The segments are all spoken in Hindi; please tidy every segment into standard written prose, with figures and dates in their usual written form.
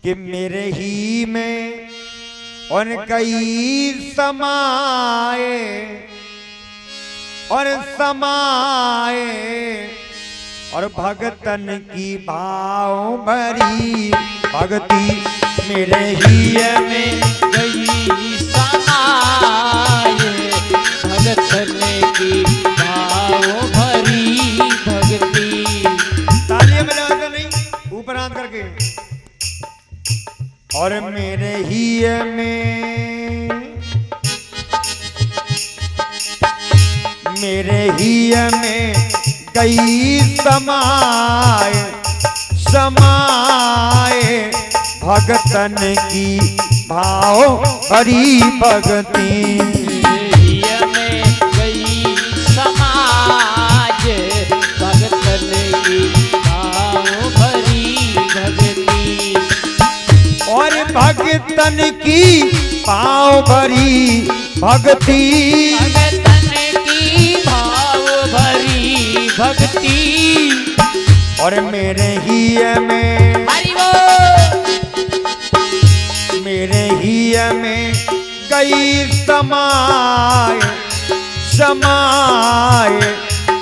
कि मेरे ही में उन कई समाए और समाए और भगतन की भाव भरी भक्ति मेरे ही में गई समाए भगतन की भाव भरी भक्ति। तालियां बजाते नहीं ऊपर हाथ करके। और मेरे ही में गई समाए समाए भगतन की भाव भरी भक्ति में गई समाज भगतन की भाव भरी भक्ति। और भगतन की भाव भरी भक्ति भगतन की भाव भरी भक्ति। और मेरे ही में गई समाए समाए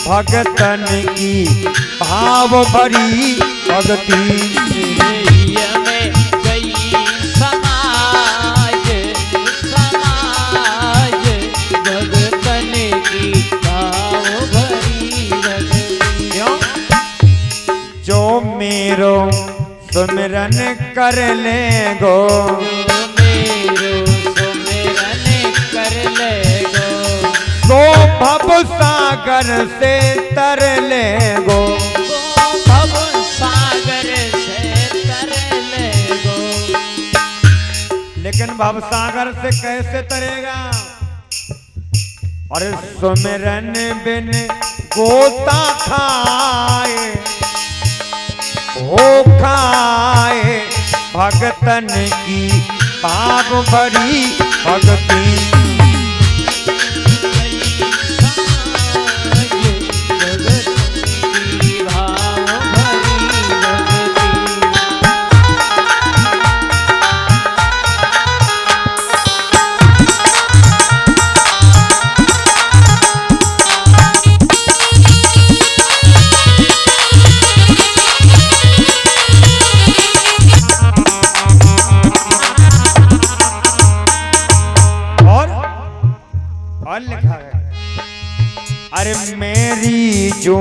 भगतन की भाव भरी भक्ति में गई समाज समाज भगतन की भाव भरी भक्ति। जो मेरो सुमिरन कर ले गो तो भव सागर से तर ले गो भव सागर से तर ले गो। लेकिन भव सागर से कैसे तरेगा। और सुमिरन बिन गोता खाए हो खाए भगतन की भाव भरी भक्ति लिखा है। अरे मेरी जो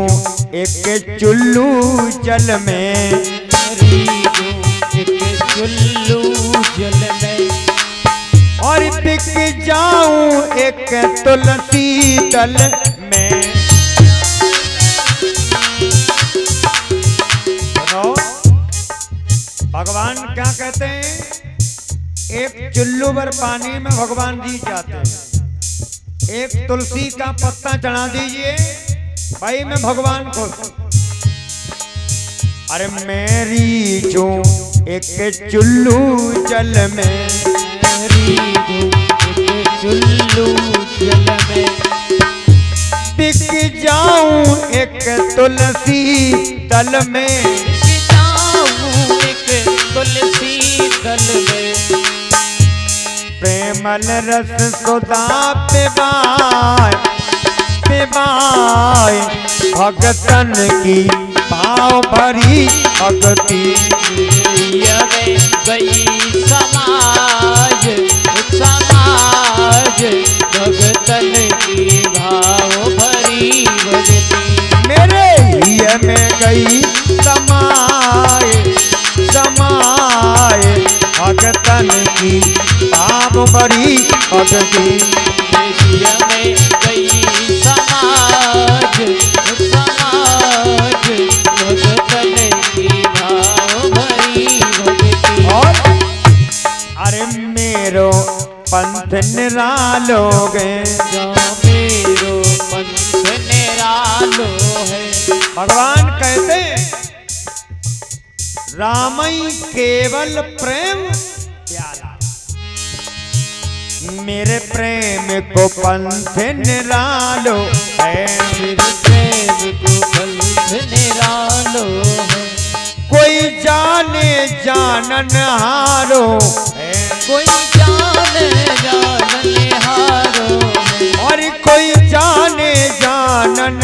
एक चुल्लू जल में एक चुल्लू जल में और बिक जाऊं एक तुलसी दल में। सुनो भगवान क्या कहते हैं। एक चुल्लू भर पानी में भगवान जी जाते हैं। एक तुलसी का पत्ता चढ़ा दीजिए भाई मैं भगवान को। अरे मेरी जो एक चुल्लू जल में एक चुल्लू जल में बिक जाऊं एक तुलसी दल में एक तुलसी दल में। प्रेमल रस सुधा पिबाए पिबाए भगतन की भाव भरी भक्ति में गई समाज समाज भगतन की भाव भरी भक्ति। मेरे ही में गई समाए समाए भगतन की भाव भरी भक्ति में गई समाज समाज भगतन की भाव भरी भक्ति। और अरे मेरो पंथ निरालो गए मेरो पंथ निरालो है। भगवान कहते रामई केवल प्रेम प्यारा मेरे प्रेम को पंथ निरालो है। मेरे प्रेम को पंथ निरालो है। कोई जाने जानन हारो है, कोई जाने हारो है, और कोई जाने जानन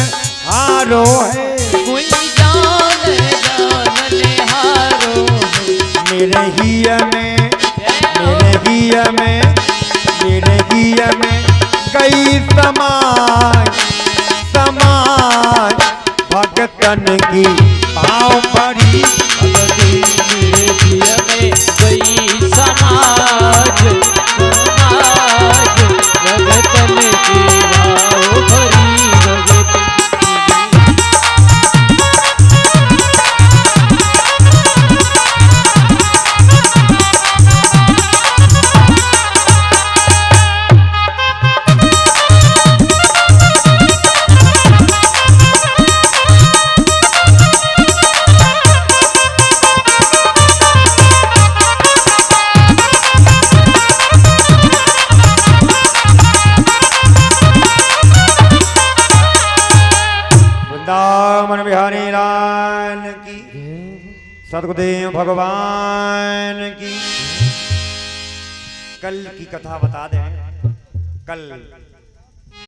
हारो है। कोई जाने हारो है। मेरे हिया में, मेरे हिया में, मेरे हिया में कई समाज समाज भगतन की पाँव पड़ी भगती। मेरे दिया में गई समाज समाज भगतन की भाव भरी भगती। वृंदावन बिहारी लाल की, सतगुरुदेव भगवान की। कल की कथा बता दें, कल